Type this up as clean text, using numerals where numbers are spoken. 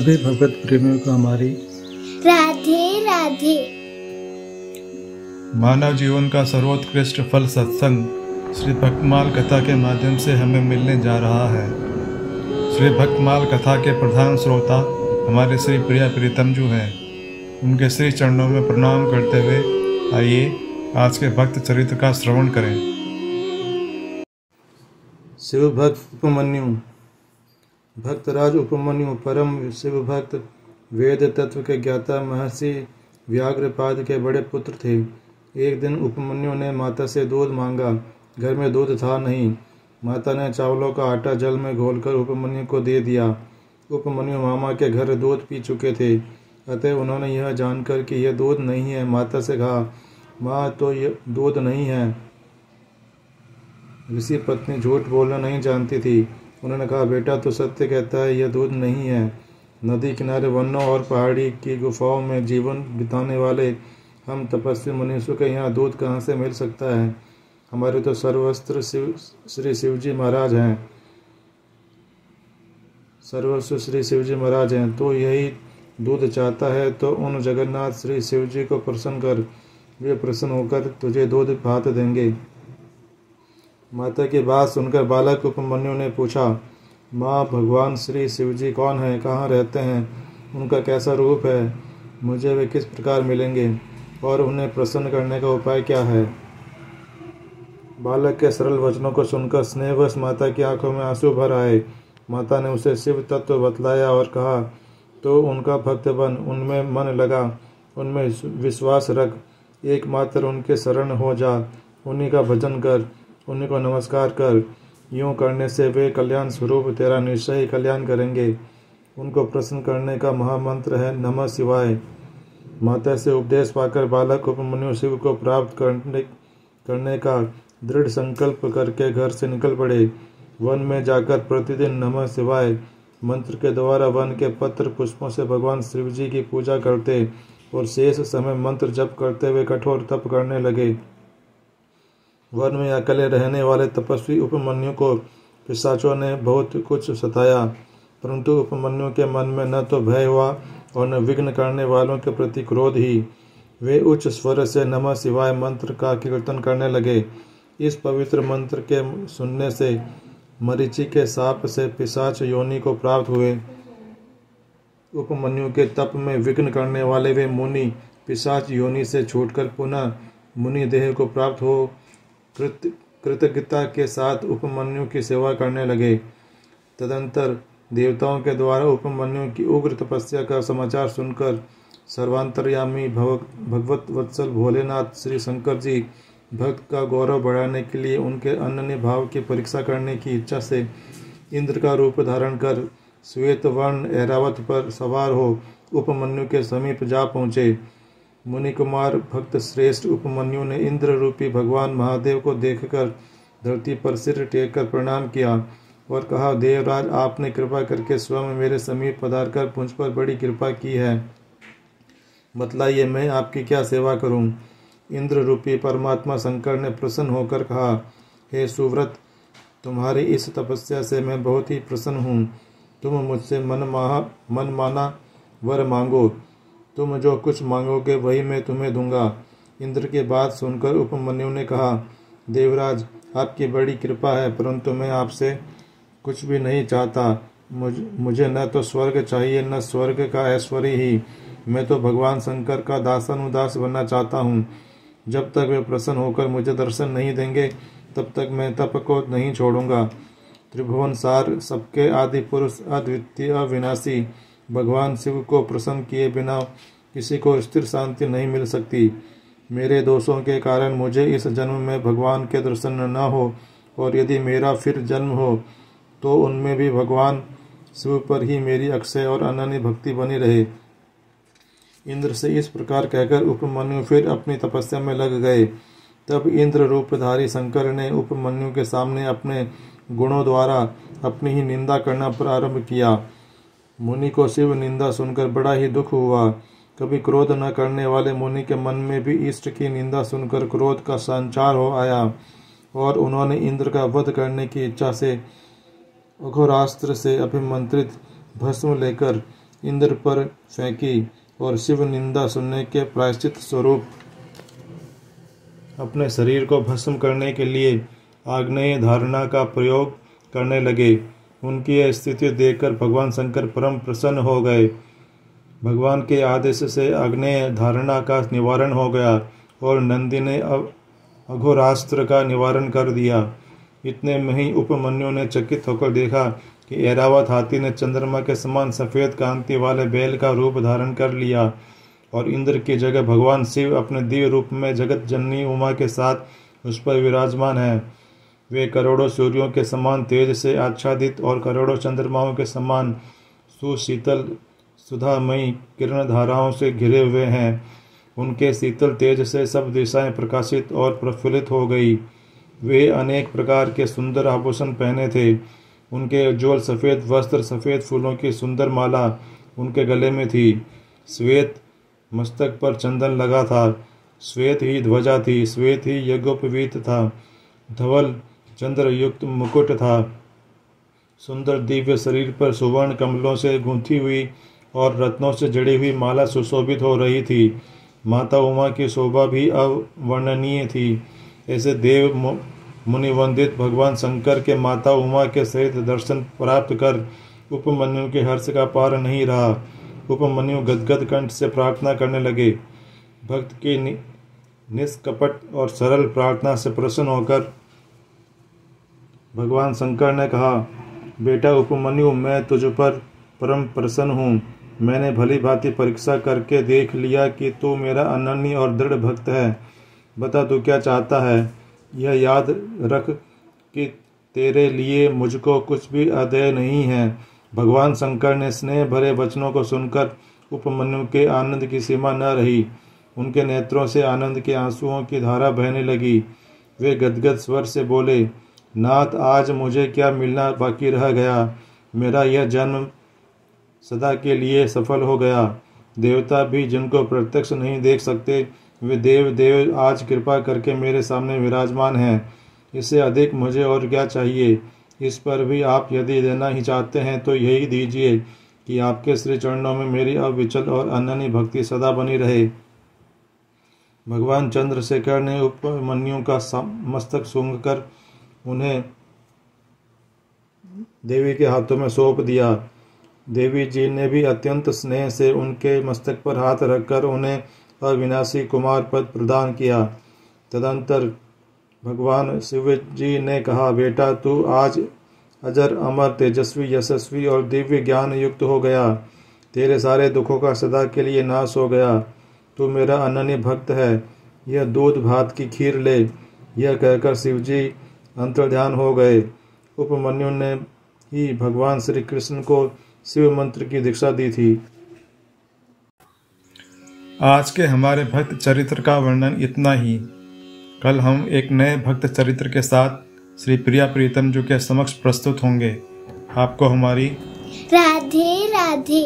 सभी भगवत प्रेमियों को हमारी राधे राधे। मानव जीवन का सर्वोत्कृष्ट फल सत्संग श्री भक्तमाल कथा के माध्यम से हमें मिलने जा रहा है। श्री भक्तमाल कथा के प्रधान श्रोता हमारे श्री प्रिया प्रीतम जी हैं। उनके श्री चरणों में प्रणाम करते हुए आइए आज के भक्त चरित्र का श्रवण करें। शिव भक्त उपमन्यु। भक्तराज उपमन्यु परम शिव भक्त वेद तत्व के ज्ञाता महर्षि व्याघ्रपाद के बड़े पुत्र थे। एक दिन उपमन्यु ने माता से दूध मांगा। घर में दूध था नहीं। माता ने चावलों का आटा जल में घोलकर उपमन्यु को दे दिया। उपमन्यु मामा के घर दूध पी चुके थे, अतः उन्होंने यह जानकर कि यह दूध नहीं है माता से कहा, माँ तो यह दूध नहीं है। ऋषि पत्नी झूठ बोलना नहीं जानती थी। उन्होंने कहा, बेटा तो सत्य कहता है, यह दूध नहीं है। नदी किनारे वनों और पहाड़ी की गुफाओं में जीवन बिताने वाले हम तपस्वी मनुष्यों के यहाँ दूध कहाँ से मिल सकता है। हमारे तो सर्वस्त्र श्री शिवजी महाराज हैं, सर्वस्व श्री शिवजी महाराज हैं। तो यही दूध चाहता है तो उन जगन्नाथ श्री शिवजी को प्रसन्न कर, वे प्रसन्न होकर तुझे दूध भात देंगे। माता की बात सुनकर बालक उपमन्यु ने पूछा, माँ भगवान श्री शिवजी कौन है, कहाँ रहते हैं, उनका कैसा रूप है, मुझे वे किस प्रकार मिलेंगे और उन्हें प्रसन्न करने का उपाय क्या है। बालक के सरल वचनों को सुनकर स्नेहवश माता की आंखों में आंसू भर आए। माता ने उसे शिव तत्व बतलाया और कहा, तो उनका भक्त बन, उनमें मन लगा, उनमें विश्वास रख, एकमात्र उनके शरण हो जा, उन्हीं का भजन कर, उन्हीं को नमस्कार कर। यूँ करने से वे कल्याण स्वरूप तेरा निश्चय ही कल्याण करेंगे। उनको प्रसन्न करने का महामंत्र है नमः शिवाय। माता से उपदेश पाकर बालक उपमन्यु शिव को प्राप्त करने का दृढ़ संकल्प करके घर से निकल पड़े। वन में जाकर प्रतिदिन नमः शिवाय मंत्र के द्वारा वन के पत्र पुष्पों से भगवान शिव जी की पूजा करते और शेष समय मंत्र जप करते हुए कठोर तप करने लगे। वन में अकेले रहने वाले तपस्वी उपमन्यु को पिशाचों ने बहुत कुछ सताया, परंतु उपमन्यु के मन में न तो भय हुआ और न विघ्न करने वालों के प्रति क्रोध ही। वे उच्च स्वर से नमः शिवाय मंत्र का कीर्तन करने लगे। इस पवित्र मंत्र के सुनने से मरीचि के साप से पिशाच योनि को प्राप्त हुए। उपमन्यु के तप में विघ्न करने वाले वे मुनि पिशाच योनि से छूटकर पुनः मुनि देह को प्राप्त हो कृतज्ञता के साथ उपमन्यु की सेवा करने लगे। तदंतर देवताओं के द्वारा उपमन्यु की उग्र तपस्या का समाचार सुनकर सर्वांतर्यामी भगवत वत्सल भोलेनाथ श्री शंकर जी भक्त का गौरव बढ़ाने के लिए उनके अनन्य भाव की परीक्षा करने की इच्छा से इंद्र का रूप धारण कर श्वेत वर्ण ऐरावत पर सवार हो उपमन्यु के समीप जा पहुँचे। मुनि कुमार भक्त श्रेष्ठ उपमन्यु ने इंद्र रूपी भगवान महादेव को देखकर धरती पर सिर टेक कर प्रणाम किया और कहा, देवराज आपने कृपा करके स्वयं मेरे समीप पधारकर मुझ पर बड़ी कृपा की है, बतलाइए मैं आपकी क्या सेवा करूं। इंद्र रूपी परमात्मा शंकर ने प्रसन्न होकर कहा, हे सुव्रत, तुम्हारी इस तपस्या से मैं बहुत ही प्रसन्न हूँ। तुम मुझसे मन माना वर मांगो, तुम जो कुछ मांगोगे वही मैं तुम्हें दूंगा। इंद्र की बात सुनकर उपमन्यु ने कहा, देवराज आपकी बड़ी कृपा है, परंतु मैं आपसे कुछ भी नहीं चाहता। मुझे न तो स्वर्ग चाहिए न स्वर्ग का ऐश्वर्य ही। मैं तो भगवान शंकर का दासानुदास बनना चाहता हूँ। जब तक वे प्रसन्न होकर मुझे दर्शन नहीं देंगे तब तक मैं तप को नहीं छोड़ूंगा। त्रिभुवन सार सबके आदि पुरुष अद्वितीय अविनाशी भगवान शिव को प्रसन्न किए बिना किसी को स्थिर शांति नहीं मिल सकती। मेरे दोषों के कारण मुझे इस जन्म में भगवान के दर्शन न हो और यदि मेरा फिर जन्म हो तो उनमें भी भगवान शिव पर ही मेरी अक्षय और अनन्य भक्ति बनी रहे। इंद्र से इस प्रकार कहकर उपमन्यु फिर अपनी तपस्या में लग गए। तब इंद्र रूपधारी शंकर ने उपमन्यु के सामने अपने गुणों द्वारा अपनी ही निंदा करना प्रारंभ किया। मुनि को शिव निंदा सुनकर बड़ा ही दुख हुआ। कभी क्रोध न करने वाले मुनि के मन में भी इष्ट की निंदा सुनकर क्रोध का संचार हो आया और उन्होंने इंद्र का वध करने की इच्छा से अघोरास्त्र से अभिमंत्रित भस्म लेकर इंद्र पर फेंकी और शिव निंदा सुनने के प्रायश्चित स्वरूप अपने शरीर को भस्म करने के लिए आग्नेय धारणा का प्रयोग करने लगे। उनकी यह स्थिति देखकर भगवान शंकर परम प्रसन्न हो गए। भगवान के आदेश से आग्नेय धारणा का निवारण हो गया और नंदी ने अघोरास्त्र का निवारण कर दिया। इतने में ही उपमन्यु ने चकित होकर देखा कि ऐरावत हाथी ने चंद्रमा के समान सफेद कांति वाले बैल का रूप धारण कर लिया और इंद्र की जगह भगवान शिव अपने दिव्य रूप में जगत जननी उमा के साथ उस पर विराजमान है। वे करोड़ों सूर्यों के समान तेज से आच्छादित और करोड़ों चंद्रमाओं के समान सुशीतल सुधामयी किरण धाराओं से घिरे हुए हैं। उनके शीतल तेज से सब दिशाएं प्रकाशित और प्रफुल्लित हो गई। वे अनेक प्रकार के सुंदर आभूषण पहने थे। उनके उज्ज्वल सफ़ेद वस्त्र, सफ़ेद फूलों की सुंदर माला उनके गले में थी। श्वेत मस्तक पर चंदन लगा था। श्वेत ही ध्वजा थी। श्वेत ही यज्ञोपवीत था। धवल चंद्र युक्त मुकुट था। सुंदर दिव्य शरीर पर सुवर्ण कमलों से गूंथी हुई और रत्नों से जड़ी हुई माला सुशोभित हो रही थी। माता उमा की शोभा भी अवर्णनीय थी। ऐसे देव मुनिवंदित भगवान शंकर के माता उमा के सहित दर्शन प्राप्त कर उपमन्यु के हर्ष का पार नहीं रहा। उपमन्यु गदगद कंठ से प्रार्थना करने लगे। भक्त की निष्कपट और सरल प्रार्थना से प्रसन्न होकर भगवान शंकर ने कहा, बेटा उपमन्यु, मैं तुझ पर परम प्रसन्न हूँ। मैंने भली भांति परीक्षा करके देख लिया कि तू मेरा अनन्य और दृढ़ भक्त है। बता तू क्या चाहता है। यह याद रख कि तेरे लिए मुझको कुछ भी अदेय नहीं है। भगवान शंकर ने स्नेह भरे वचनों को सुनकर उपमन्यु के आनंद की सीमा न रही। उनके नेत्रों से आनंद के आंसुओं की धारा बहने लगी। वे गदगद स्वर से बोले, नाथ, आज मुझे क्या मिलना बाकी रह गया। मेरा यह जन्म सदा के लिए सफल हो गया। देवता भी जिनको प्रत्यक्ष नहीं देख सकते, वे देव आज कृपा करके मेरे सामने विराजमान हैं। इससे अधिक मुझे और क्या चाहिए। इस पर भी आप यदि देना ही चाहते हैं तो यही दीजिए कि आपके श्री चरणों में मेरी अविचल और अनन्य भक्ति सदा बनी रहे। भगवान चंद्रशेखर ने उपमन्यु का मस्तक सूंघकर उन्हें देवी के हाथों में सौंप दिया। देवी जी ने भी अत्यंत स्नेह से उनके मस्तक पर हाथ रखकर उन्हें अविनाशी कुमार पद प्रदान किया। तदंतर भगवान शिव जी ने कहा, बेटा, तू आज अजर अमर तेजस्वी यशस्वी और दिव्य ज्ञान युक्त हो गया। तेरे सारे दुखों का सदा के लिए नाश हो गया। तू मेरा अनन्य भक्त है। यह दूध भात की खीर ले। यह कहकर शिवजी अंतर्ध्यान हो गए। उपमन्यु ने ही भगवान श्री कृष्ण को शिव मंत्र की दीक्षा दी थी। आज के हमारे भक्त चरित्र का वर्णन इतना ही। कल हम एक नए भक्त चरित्र के साथ श्री प्रिया प्रीतम जी के समक्ष प्रस्तुत होंगे। आपको हमारी राधे राधे।